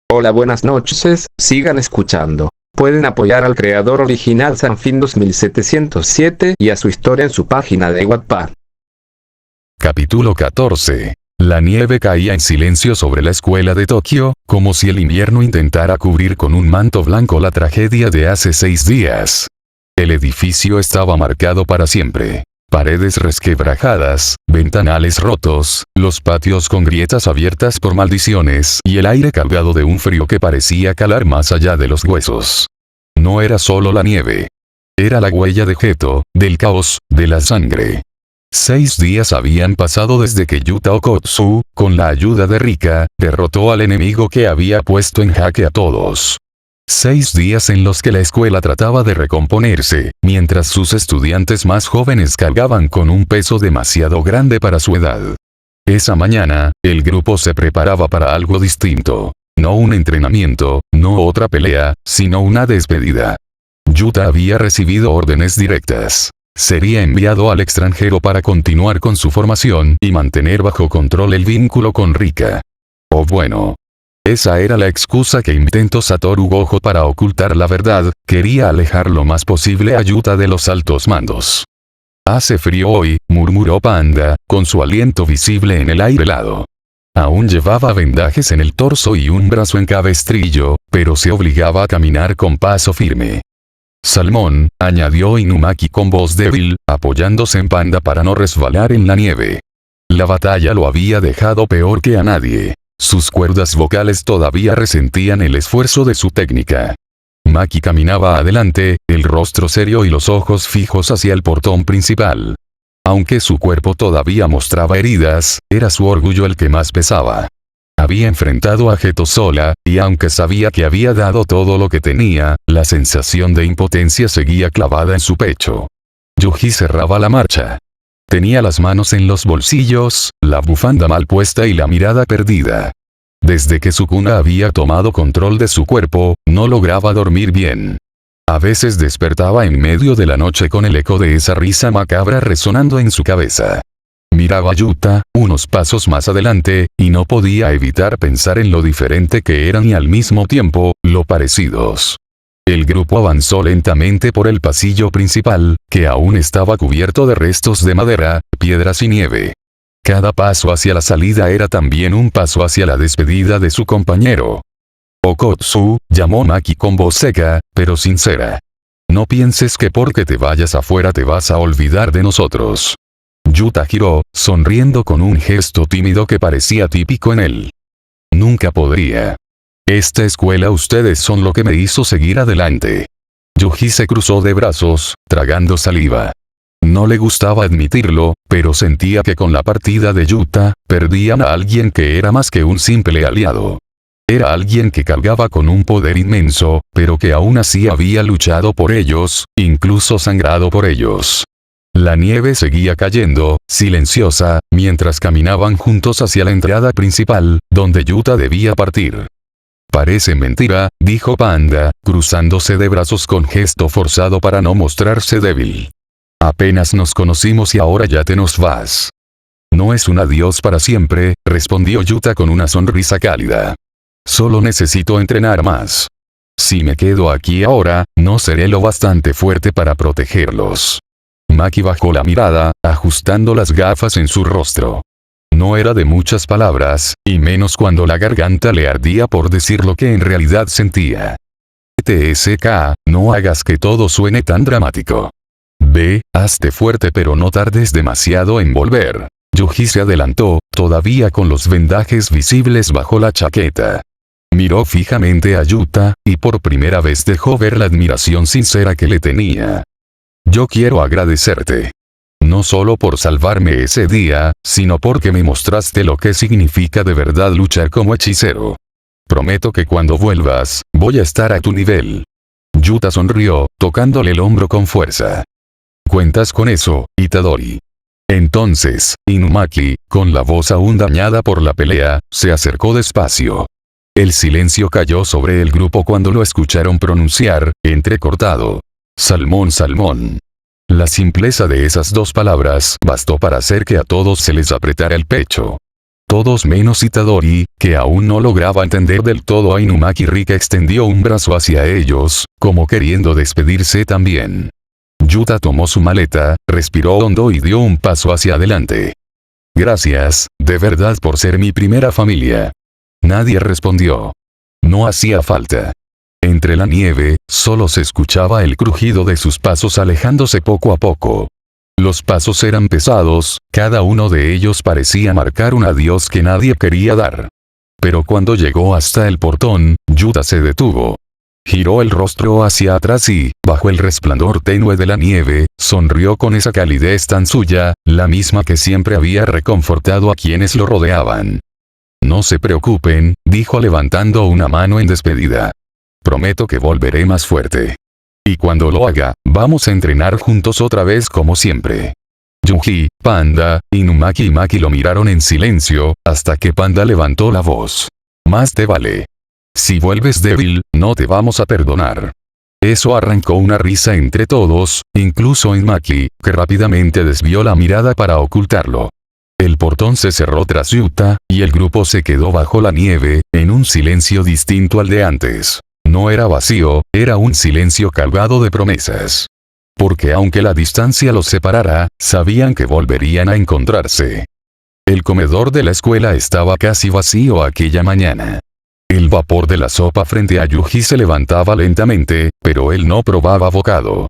Hola, buenas noches, sigan escuchando. Pueden apoyar al creador original Sanfin 2707 y a su historia en su página de Wattpad. Capítulo 14. La nieve caía en silencio sobre la escuela de Tokio, como si el invierno intentara cubrir con un manto blanco la tragedia de hace 6 días. El edificio estaba marcado para siempre. Paredes resquebrajadas, ventanales rotos, los patios con grietas abiertas por maldiciones y el aire cargado de un frío que parecía calar más allá de los huesos. No era solo la nieve. Era la huella de Geto, del caos, de la sangre. 6 días habían pasado desde que Yuta Okkotsu, con la ayuda de Rika, derrotó al enemigo que había puesto en jaque a todos. 6 días en los que la escuela trataba de recomponerse, mientras sus estudiantes más jóvenes cargaban con un peso demasiado grande para su edad. Esa mañana, el grupo se preparaba para algo distinto. No un entrenamiento, no otra pelea, sino una despedida. Yuta había recibido órdenes directas. Sería enviado al extranjero para continuar con su formación y mantener bajo control el vínculo con Rika. O bueno. Esa era la excusa que inventó Satoru Gojo para ocultar la verdad, quería alejar lo más posible a Yuta de los altos mandos. «Hace frío hoy», murmuró Panda, con su aliento visible en el aire helado. Aún llevaba vendajes en el torso y un brazo en cabestrillo, pero se obligaba a caminar con paso firme. «Salmón», añadió Inumaki con voz débil, apoyándose en Panda para no resbalar en la nieve. La batalla lo había dejado peor que a nadie. Sus cuerdas vocales todavía resentían el esfuerzo de su técnica. Maki caminaba adelante, el rostro serio y los ojos fijos hacia el portón principal. Aunque su cuerpo todavía mostraba heridas, era su orgullo el que más pesaba. Había enfrentado a Geto sola, y aunque sabía que había dado todo lo que tenía, la sensación de impotencia seguía clavada en su pecho. Yuji cerraba la marcha. Tenía las manos en los bolsillos, la bufanda mal puesta y la mirada perdida. Desde que Sukuna había tomado control de su cuerpo, no lograba dormir bien. A veces despertaba en medio de la noche con el eco de esa risa macabra resonando en su cabeza. Miraba a Yuta, unos pasos más adelante, y no podía evitar pensar en lo diferente que eran y al mismo tiempo, lo parecidos. El grupo avanzó lentamente por el pasillo principal, que aún estaba cubierto de restos de madera, piedras y nieve. Cada paso hacia la salida era también un paso hacia la despedida de su compañero. «Okkotsu», llamó Maki con voz seca, pero sincera. «No pienses que porque te vayas afuera te vas a olvidar de nosotros». Yuta giró, sonriendo con un gesto tímido que parecía típico en él. «Nunca podría. Esta escuela ustedes son lo que me hizo seguir adelante». Yuji se cruzó de brazos, tragando saliva. No le gustaba admitirlo, pero sentía que con la partida de Yuta, perdían a alguien que era más que un simple aliado. Era alguien que cargaba con un poder inmenso, pero que aún así había luchado por ellos, incluso sangrado por ellos. La nieve seguía cayendo, silenciosa, mientras caminaban juntos hacia la entrada principal, donde Yuta debía partir. «Parece mentira», dijo Panda, cruzándose de brazos con gesto forzado para no mostrarse débil. «Apenas nos conocimos y ahora ya te nos vas». «No es un adiós para siempre», respondió Yuta con una sonrisa cálida. «Solo necesito entrenar más. Si me quedo aquí ahora, no seré lo bastante fuerte para protegerlos». Maki bajó la mirada, ajustando las gafas en su rostro. No era de muchas palabras, y menos cuando la garganta le ardía por decir lo que en realidad sentía. «TSK, no hagas que todo suene tan dramático. Ve, hazte fuerte pero no tardes demasiado en volver». Yuji se adelantó, todavía con los vendajes visibles bajo la chaqueta. Miró fijamente a Yuta, y por primera vez dejó ver la admiración sincera que le tenía. «Yo quiero agradecerte. No solo por salvarme ese día, sino porque me mostraste lo que significa de verdad luchar como hechicero. Prometo que cuando vuelvas, voy a estar a tu nivel». Yuta sonrió, tocándole el hombro con fuerza. «¿Cuentas con eso, Itadori?» Entonces, Inumaki, con la voz aún dañada por la pelea, se acercó despacio. El silencio cayó sobre el grupo cuando lo escucharon pronunciar, entrecortado. «Salmón, Salmón». La simpleza de esas dos palabras bastó para hacer que a todos se les apretara el pecho. Todos menos Itadori, que aún no lograba entender del todo a Inumaki. Rika extendió un brazo hacia ellos, como queriendo despedirse también. Yuta tomó su maleta, respiró hondo y dio un paso hacia adelante. Gracias, de verdad, por ser mi primera familia. Nadie respondió. No hacía falta. Entre la nieve, solo se escuchaba el crujido de sus pasos alejándose poco a poco. Los pasos eran pesados, cada uno de ellos parecía marcar un adiós que nadie quería dar. Pero cuando llegó hasta el portón, Yuta se detuvo. Giró el rostro hacia atrás y, bajo el resplandor tenue de la nieve, sonrió con esa calidez tan suya, la misma que siempre había reconfortado a quienes lo rodeaban. No se preocupen, dijo levantando una mano en despedida. Prometo que volveré más fuerte. Y cuando lo haga, vamos a entrenar juntos otra vez como siempre. Yuji, Panda, Inumaki y Maki lo miraron en silencio, hasta que Panda levantó la voz. Más te vale. Si vuelves débil, no te vamos a perdonar. Eso arrancó una risa entre todos, incluso en Maki, que rápidamente desvió la mirada para ocultarlo. El portón se cerró tras Yuta, y el grupo se quedó bajo la nieve, en un silencio distinto al de antes. No era vacío, era un silencio cargado de promesas. Porque aunque la distancia los separara, sabían que volverían a encontrarse. El comedor de la escuela estaba casi vacío aquella mañana. El vapor de la sopa frente a Yuji se levantaba lentamente, pero él no probaba bocado.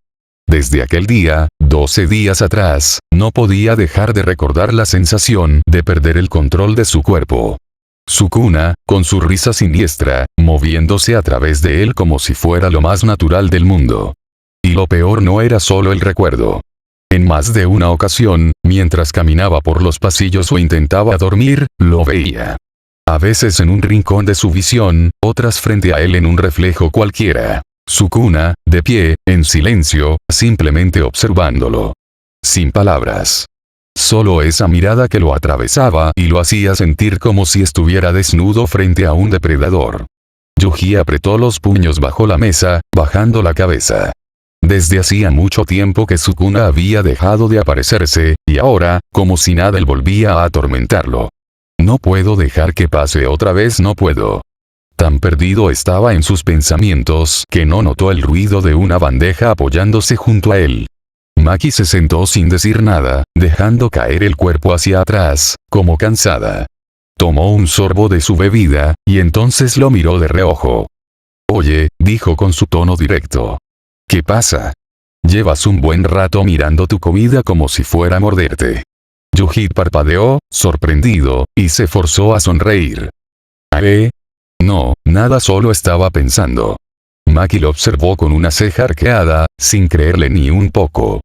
Desde aquel día, 12 días atrás, no podía dejar de recordar la sensación de perder el control de su cuerpo. Sukuna, con su risa siniestra, moviéndose a través de él como si fuera lo más natural del mundo. Y lo peor no era solo el recuerdo. En más de una ocasión, mientras caminaba por los pasillos o intentaba dormir, lo veía. A veces en un rincón de su visión, otras frente a él en un reflejo cualquiera. Sukuna, de pie, en silencio, simplemente observándolo. Sin palabras. Solo esa mirada que lo atravesaba y lo hacía sentir como si estuviera desnudo frente a un depredador. Yuji apretó los puños bajo la mesa, bajando la cabeza. Desde hacía mucho tiempo que Sukuna había dejado de aparecerse, y ahora, como si nada, él volvía a atormentarlo. No puedo dejar que pase otra vez, no puedo. Tan perdido estaba en sus pensamientos que no notó el ruido de una bandeja apoyándose junto a él. Maki se sentó sin decir nada, dejando caer el cuerpo hacia atrás, como cansada. Tomó un sorbo de su bebida, y entonces lo miró de reojo. Oye, dijo con su tono directo. ¿Qué pasa? Llevas un buen rato mirando tu comida como si fuera a morderte. Yuji parpadeó, sorprendido, y se forzó a sonreír. No, nada, solo estaba pensando. Maki lo observó con una ceja arqueada, sin creerle ni un poco.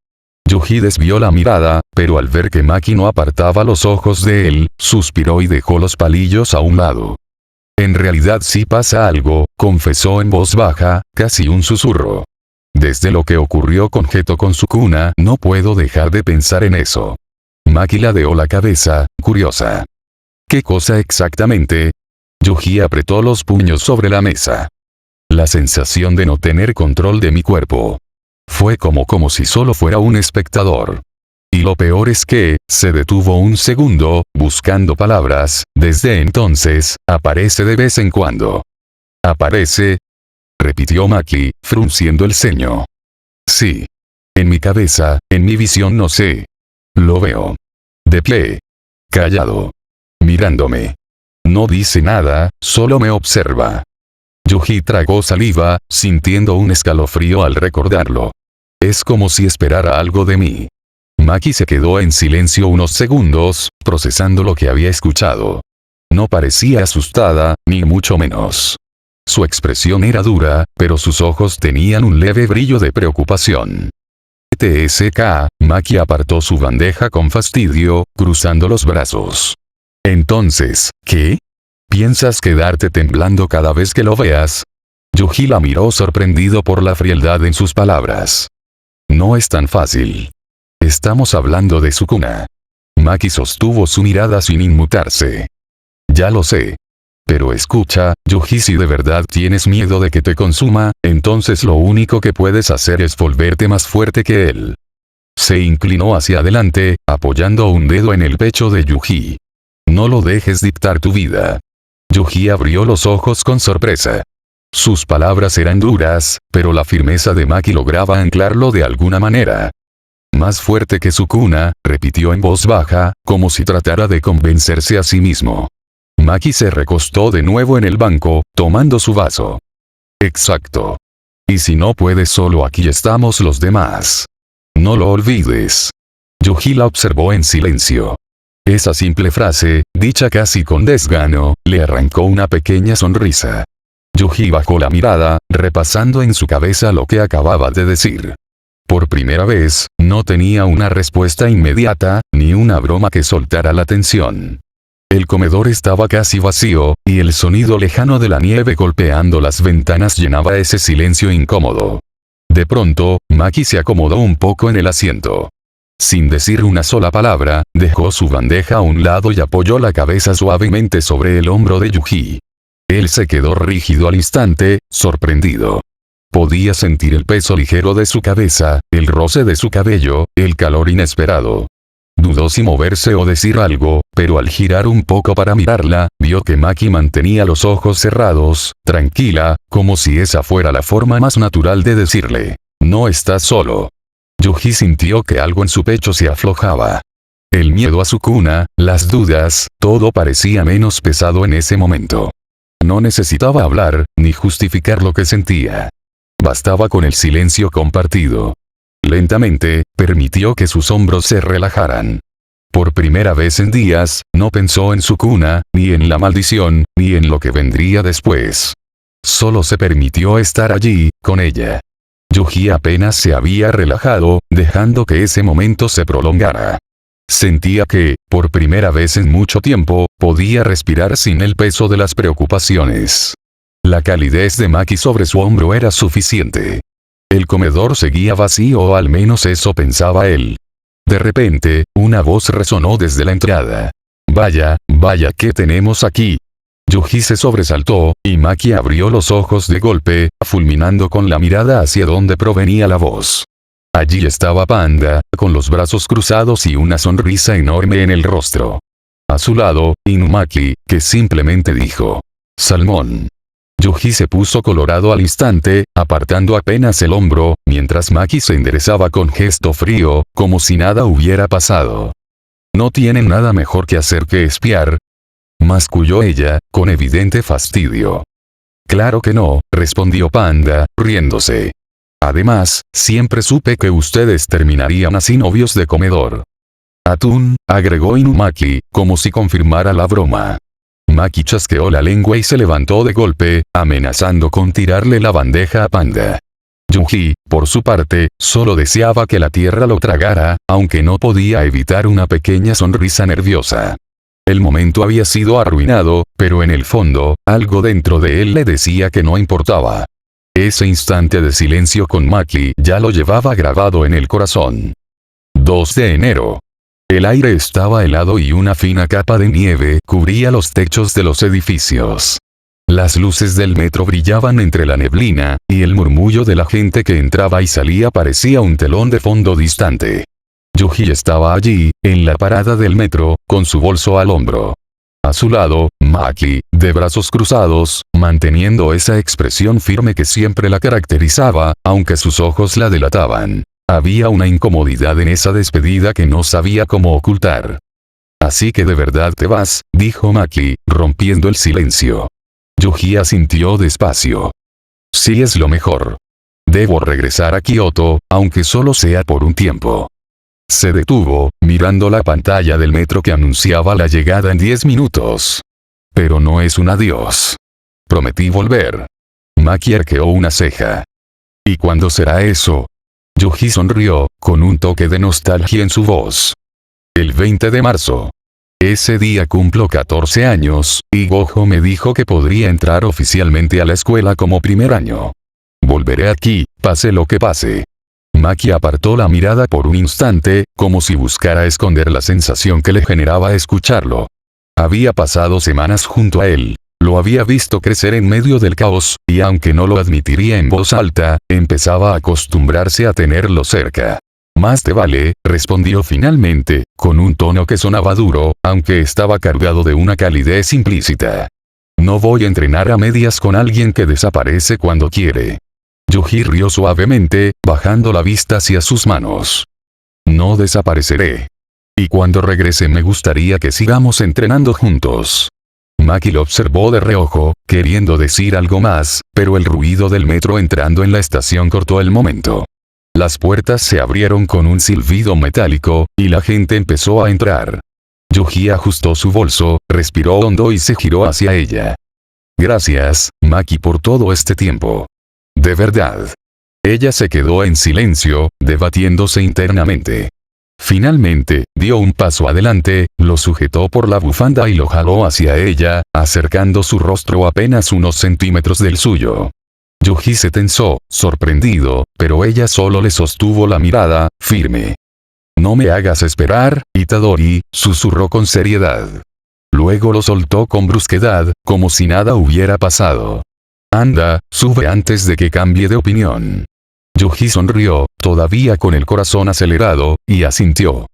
Yuji desvió la mirada, pero al ver que Maki no apartaba los ojos de él, suspiró y dejó los palillos a un lado. En realidad sí pasa algo, confesó en voz baja, casi un susurro. Desde lo que ocurrió con Geto con Sukuna, no puedo dejar de pensar en eso. Maki ladeó la cabeza, curiosa. ¿Qué cosa exactamente? Yuji apretó los puños sobre la mesa. La sensación de no tener control de mi cuerpo. Fue como si solo fuera un espectador. Y lo peor es que, se detuvo un segundo, buscando palabras, desde entonces, aparece de vez en cuando. ¿Aparece? Repitió Maki, frunciendo el ceño. Sí. En mi cabeza, en mi visión, no sé. Lo veo. De pie. Callado. Mirándome. No dice nada, solo me observa. Yuji tragó saliva, sintiendo un escalofrío al recordarlo. Es como si esperara algo de mí. Maki se quedó en silencio unos segundos, procesando lo que había escuchado. No parecía asustada, ni mucho menos. Su expresión era dura, pero sus ojos tenían un leve brillo de preocupación. TSK, Maki apartó su bandeja con fastidio, cruzando los brazos. Entonces, ¿qué? ¿Piensas quedarte temblando cada vez que lo veas? Yuji la miró sorprendido por la frialdad en sus palabras. No es tan fácil. Estamos hablando de Sukuna. Maki sostuvo su mirada sin inmutarse. Ya lo sé. Pero escucha, Yuji, si de verdad tienes miedo de que te consuma, entonces lo único que puedes hacer es volverte más fuerte que él. Se inclinó hacia adelante, apoyando un dedo en el pecho de Yuji. No lo dejes dictar tu vida. Yuji abrió los ojos con sorpresa. Sus palabras eran duras, pero la firmeza de Maki lograba anclarlo de alguna manera. Más fuerte que Sukuna, repitió en voz baja, como si tratara de convencerse a sí mismo. Maki se recostó de nuevo en el banco, tomando su vaso. Exacto. Y si no puedes solo aquí estamos los demás. No lo olvides. Yuji la observó en silencio. Esa simple frase, dicha casi con desgano, le arrancó una pequeña sonrisa. Yuji bajó la mirada, repasando en su cabeza lo que acababa de decir. Por primera vez, no tenía una respuesta inmediata, ni una broma que soltara la tensión. El comedor estaba casi vacío, y el sonido lejano de la nieve golpeando las ventanas llenaba ese silencio incómodo. De pronto, Maki se acomodó un poco en el asiento. Sin decir una sola palabra, dejó su bandeja a un lado y apoyó la cabeza suavemente sobre el hombro de Yuji. Él se quedó rígido al instante, sorprendido. Podía sentir el peso ligero de su cabeza, el roce de su cabello, el calor inesperado. Dudó si moverse o decir algo, pero al girar un poco para mirarla, vio que Maki mantenía los ojos cerrados, tranquila, como si esa fuera la forma más natural de decirle: no estás solo. Yuji sintió que algo en su pecho se aflojaba. El miedo a Sukuna, las dudas, todo parecía menos pesado en ese momento. No necesitaba hablar, ni justificar lo que sentía. Bastaba con el silencio compartido. Lentamente, permitió que sus hombros se relajaran. Por primera vez en días, no pensó en Sukuna, ni en la maldición, ni en lo que vendría después. Solo se permitió estar allí, con ella. Yuji apenas se había relajado, dejando que ese momento se prolongara. Sentía que, por primera vez en mucho tiempo, podía respirar sin el peso de las preocupaciones. La calidez de Maki sobre su hombro era suficiente. El comedor seguía vacío, o al menos eso pensaba él. De repente, una voz resonó desde la entrada. Vaya, ¿qué tenemos aquí? Yuji se sobresaltó, y Maki abrió los ojos de golpe, fulminando con la mirada hacia donde provenía la voz. Allí estaba Panda, con los brazos cruzados y una sonrisa enorme en el rostro. A su lado, Inumaki, que simplemente dijo: «Salmón». Yuji se puso colorado al instante, apartando apenas el hombro, mientras Maki se enderezaba con gesto frío, como si nada hubiera pasado. «¿No tienen nada mejor que hacer que espiar?», masculló ella, con evidente fastidio. «Claro que no», respondió Panda, riéndose. «Además, siempre supe que ustedes terminarían así, novios de comedor». «Atún», agregó Inumaki, como si confirmara la broma. Maki chasqueó la lengua y se levantó de golpe, amenazando con tirarle la bandeja a Panda. Yuji, por su parte, solo deseaba que la tierra lo tragara, aunque no podía evitar una pequeña sonrisa nerviosa. El momento había sido arruinado, pero en el fondo, algo dentro de él le decía que no importaba. Ese instante de silencio con Maki ya lo llevaba grabado en el corazón. 2 de enero. El aire estaba helado y una fina capa de nieve cubría los techos de los edificios. Las luces del metro brillaban entre la neblina, y el murmullo de la gente que entraba y salía parecía un telón de fondo distante. Yuji estaba allí, en la parada del metro, con su bolso al hombro. A su lado, Maki, de brazos cruzados, manteniendo esa expresión firme que siempre la caracterizaba, aunque sus ojos la delataban. Había una incomodidad en esa despedida que no sabía cómo ocultar. «Así que de verdad te vas», dijo Maki, rompiendo el silencio. Yuji asintió despacio. «Sí, es lo mejor. Debo regresar a Kioto, aunque solo sea por un tiempo». Se detuvo, mirando la pantalla del metro que anunciaba la llegada en 10 minutos. «Pero no es un adiós. Prometí volver». Maki arqueó una ceja. «¿Y cuándo será eso?». Yuji sonrió, con un toque de nostalgia en su voz. «El 20 de marzo. Ese día cumplo 14 años, y Gojo me dijo que podría entrar oficialmente a la escuela como primer año. Volveré aquí, pase lo que pase». Maki apartó la mirada por un instante, como si buscara esconder la sensación que le generaba escucharlo. Había pasado semanas junto a él. Lo había visto crecer en medio del caos, y aunque no lo admitiría en voz alta, empezaba a acostumbrarse a tenerlo cerca. Más te vale, respondió finalmente, con un tono que sonaba duro, aunque estaba cargado de una calidez implícita. No voy a entrenar a medias con alguien que desaparece cuando quiere. Yuji rió suavemente, bajando la vista hacia sus manos. No desapareceré. Y cuando regrese me gustaría que sigamos entrenando juntos. Maki lo observó de reojo, queriendo decir algo más, pero el ruido del metro entrando en la estación cortó el momento. Las puertas se abrieron con un silbido metálico, y la gente empezó a entrar. Yuji ajustó su bolso, respiró hondo y se giró hacia ella. Gracias, Maki, por todo este tiempo. De verdad. Ella se quedó en silencio, debatiéndose internamente. Finalmente, dio un paso adelante, lo sujetó por la bufanda y lo jaló hacia ella, acercando su rostro apenas unos centímetros del suyo. Yuji se tensó, sorprendido, pero ella solo le sostuvo la mirada, firme. No me hagas esperar, Itadori, susurró con seriedad. Luego lo soltó con brusquedad, como si nada hubiera pasado. Anda, sube antes de que cambie de opinión. Yuji sonrió, todavía con el corazón acelerado, y asintió.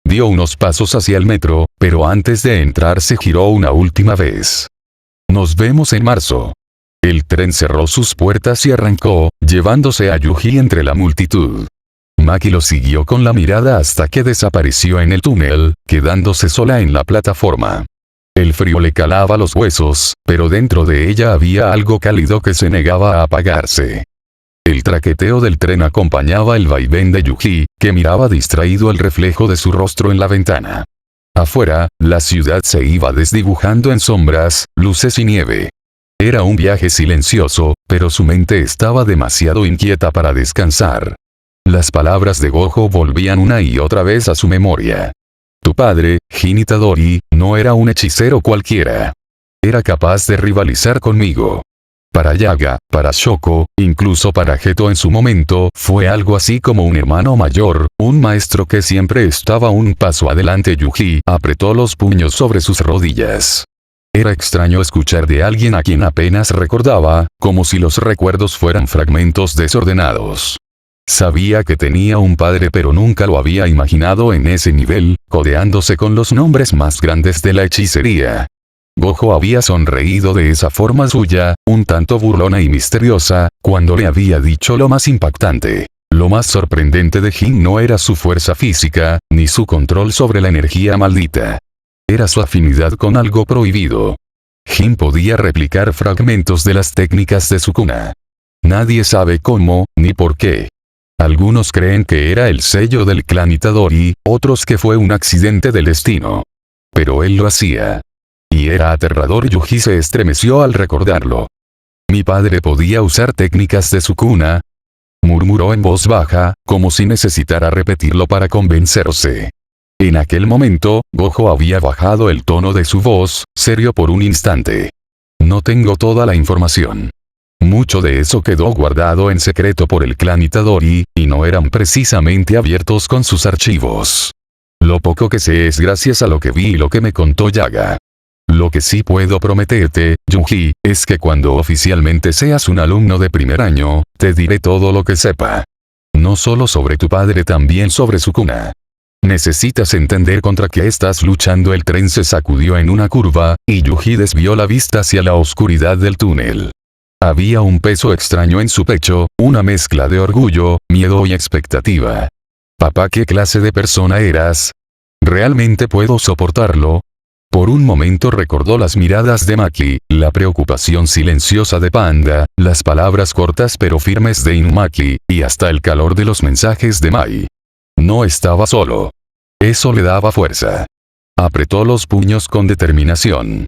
Dio unos pasos hacia el metro, pero antes de entrar se giró una última vez. Nos vemos en marzo. El tren cerró sus puertas y arrancó, llevándose a Yuji entre la multitud. Maki lo siguió con la mirada hasta que desapareció en el túnel, quedándose sola en la plataforma. El frío le calaba los huesos, pero dentro de ella había algo cálido que se negaba a apagarse. El traqueteo del tren acompañaba el vaivén de Yuji, que miraba distraído el reflejo de su rostro en la ventana. Afuera, la ciudad se iba desdibujando en sombras, luces y nieve. Era un viaje silencioso, pero su mente estaba demasiado inquieta para descansar. Las palabras de Gojo volvían una y otra vez a su memoria. Tu padre, Jin Itadori, no era un hechicero cualquiera. Era capaz de rivalizar conmigo. Para Yaga, para Shoko, incluso para Geto en su momento, fue algo así como un hermano mayor, un maestro que siempre estaba un paso adelante. Yuji apretó los puños sobre sus rodillas. Era extraño escuchar de alguien a quien apenas recordaba, como si los recuerdos fueran fragmentos desordenados. Sabía que tenía un padre pero nunca lo había imaginado en ese nivel, codeándose con los nombres más grandes de la hechicería. Gojo había sonreído de esa forma suya, un tanto burlona y misteriosa, cuando le había dicho lo más impactante. Lo más sorprendente de Jin no era su fuerza física, ni su control sobre la energía maldita. Era su afinidad con algo prohibido. Jin podía replicar fragmentos de las técnicas de Sukuna. Nadie sabe cómo, ni por qué. Algunos creen que era el sello del clan Itadori, otros que fue un accidente del destino. Pero él lo hacía. Y era aterrador. Yuji se estremeció al recordarlo. Mi padre podía usar técnicas de Sukuna, murmuró en voz baja, como si necesitara repetirlo para convencerse. En aquel momento, Gojo había bajado el tono de su voz, serio por un instante. No tengo toda la información. Mucho de eso quedó guardado en secreto por el clan Itadori, y no eran precisamente abiertos con sus archivos. Lo poco que sé es gracias a lo que vi y lo que me contó Yaga. Lo que sí puedo prometerte, Yuji, es que cuando oficialmente seas un alumno de primer año, te diré todo lo que sepa. No solo sobre tu padre, también sobre Sukuna. Necesitas entender contra qué estás luchando. El tren se sacudió en una curva, y Yuji desvió la vista hacia la oscuridad del túnel. Había un peso extraño en su pecho, una mezcla de orgullo, miedo y expectativa. Papá, ¿qué clase de persona eras? ¿Realmente puedo soportarlo? Por un momento recordó las miradas de Maki, la preocupación silenciosa de Panda, las palabras cortas pero firmes de Inumaki, y hasta el calor de los mensajes de Mai. No estaba solo. Eso le daba fuerza. Apretó los puños con determinación.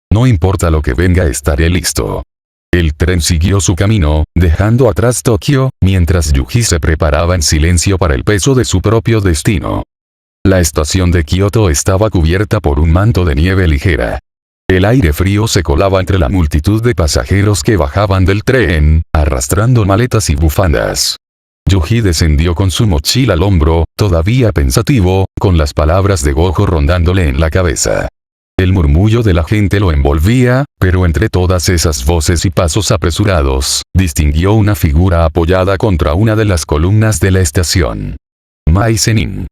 No importa lo que venga, estaré listo. El tren siguió su camino, dejando atrás Tokio, mientras Yuji se preparaba en silencio para el peso de su propio destino. La estación de Kioto estaba cubierta por un manto de nieve ligera. El aire frío se colaba entre la multitud de pasajeros que bajaban del tren, arrastrando maletas y bufandas. Yuji descendió con su mochila al hombro, todavía pensativo, con las palabras de Gojo rondándole en la cabeza. El murmullo de la gente lo envolvía, pero entre todas esas voces y pasos apresurados, distinguió una figura apoyada contra una de las columnas de la estación. Mai Zenin.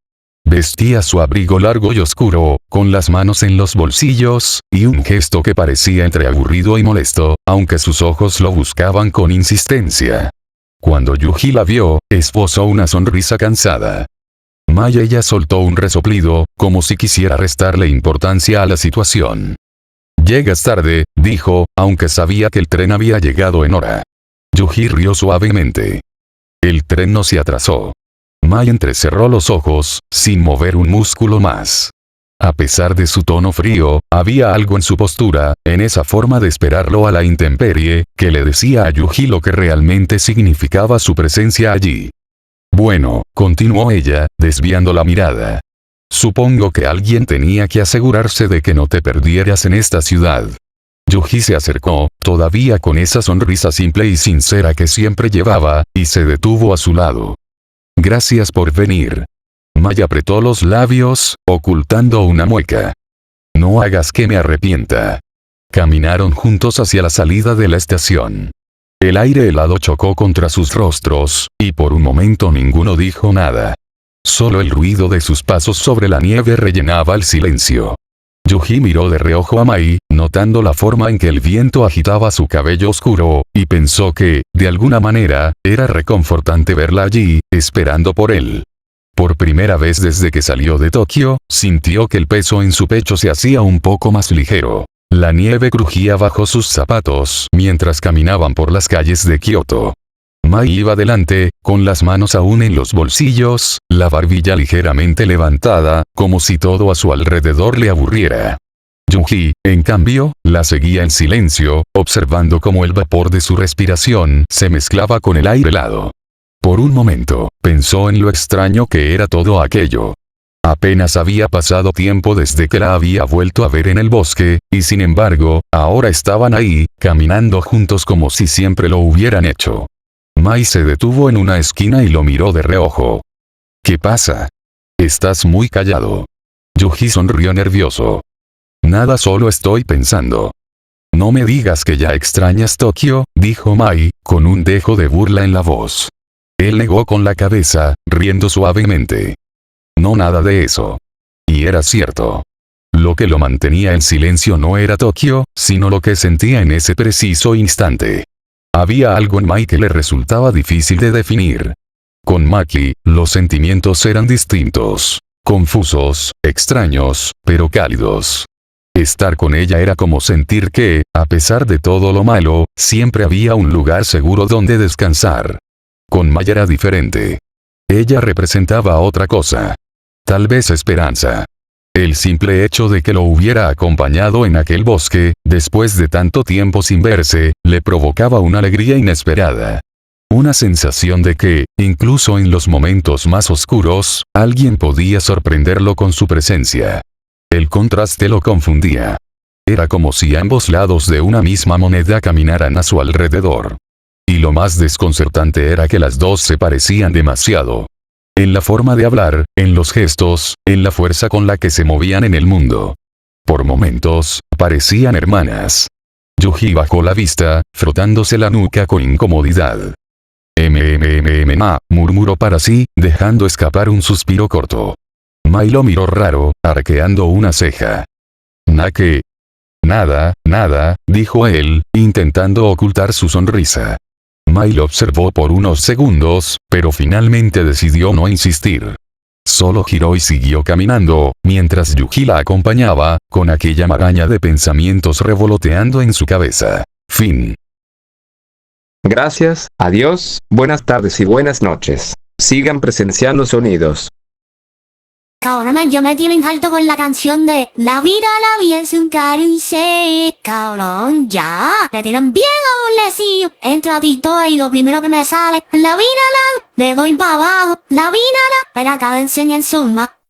Vestía su abrigo largo y oscuro, con las manos en los bolsillos, y un gesto que parecía entre aburrido y molesto, aunque sus ojos lo buscaban con insistencia. Cuando Yuji la vio, esbozó una sonrisa cansada. Mai ella soltó un resoplido, como si quisiera restarle importancia a la situación. Llegas tarde, dijo, aunque sabía que el tren había llegado en hora. Yuji rió suavemente. El tren no se atrasó. Mai entrecerró los ojos, sin mover un músculo más. A pesar de su tono frío, había algo en su postura, en esa forma de esperarlo a la intemperie, que le decía a Yuji lo que realmente significaba su presencia allí. Bueno, continuó ella, desviando la mirada. Supongo que alguien tenía que asegurarse de que no te perdieras en esta ciudad. Yuji se acercó, todavía con esa sonrisa simple y sincera que siempre llevaba, y se detuvo a su lado. Gracias por venir. Mai apretó los labios, ocultando una mueca. No hagas que me arrepienta. Caminaron juntos hacia la salida de la estación. El aire helado chocó contra sus rostros, y por un momento ninguno dijo nada. Solo el ruido de sus pasos sobre la nieve rellenaba el silencio. Yuji miró de reojo a Mai, notando la forma en que el viento agitaba su cabello oscuro, y pensó que, de alguna manera, era reconfortante verla allí, esperando por él. Por primera vez desde que salió de Tokio, sintió que el peso en su pecho se hacía un poco más ligero. La nieve crujía bajo sus zapatos mientras caminaban por las calles de Kioto. Mai iba delante, con las manos aún en los bolsillos, la barbilla ligeramente levantada, como si todo a su alrededor le aburriera. Yuji, en cambio, la seguía en silencio, observando cómo el vapor de su respiración se mezclaba con el aire helado. Por un momento, pensó en lo extraño que era todo aquello. Apenas había pasado tiempo desde que la había vuelto a ver en el bosque, y sin embargo, ahora estaban ahí, caminando juntos como si siempre lo hubieran hecho. Mai se detuvo en una esquina y lo miró de reojo. ¿Qué pasa? Estás muy callado. Yuji sonrió nervioso. Nada, solo estoy pensando. No me digas que ya extrañas Tokio, dijo Mai, con un dejo de burla en la voz. Él negó con la cabeza, riendo suavemente. No, nada de eso. Y era cierto. Lo que lo mantenía en silencio no era Tokio, sino lo que sentía en ese preciso instante. Había algo en Mai que le resultaba difícil de definir. Con Maki, los sentimientos eran distintos, confusos, extraños, pero cálidos. Estar con ella era como sentir que, a pesar de todo lo malo, siempre había un lugar seguro donde descansar. Con Mai era diferente. Ella representaba otra cosa. Tal vez esperanza. El simple hecho de que lo hubiera acompañado en aquel bosque, después de tanto tiempo sin verse, le provocaba una alegría inesperada. Una sensación de que, incluso en los momentos más oscuros, alguien podía sorprenderlo con su presencia. El contraste lo confundía. Era como si ambos lados de una misma moneda caminaran a su alrededor. Y lo más desconcertante era que las dos se parecían demasiado. En la forma de hablar, en los gestos, en la fuerza con la que se movían en el mundo. Por momentos, parecían hermanas. Yuji bajó la vista, frotándose la nuca con incomodidad. Murmuró para sí, dejando escapar un suspiro corto. Mai lo miró raro, arqueando una ceja. ¿Qué? Nada, dijo él, intentando ocultar su sonrisa. Mai lo observó por unos segundos, pero finalmente decidió no insistir. Solo giró y siguió caminando, mientras Yuji la acompañaba, con aquella maraña de pensamientos revoloteando en su cabeza. Fin. Gracias, adiós, buenas tardes y buenas noches. Sigan presenciando sonidos. Cabrón, yo me tiro en alto con la canción de La vida es un carrusel. Cabrón, ya. Le tiran bien a un lesillo. Entro a TikTok y lo primero que me sale. Le doy para abajo. Pero acá enseña en Zumba.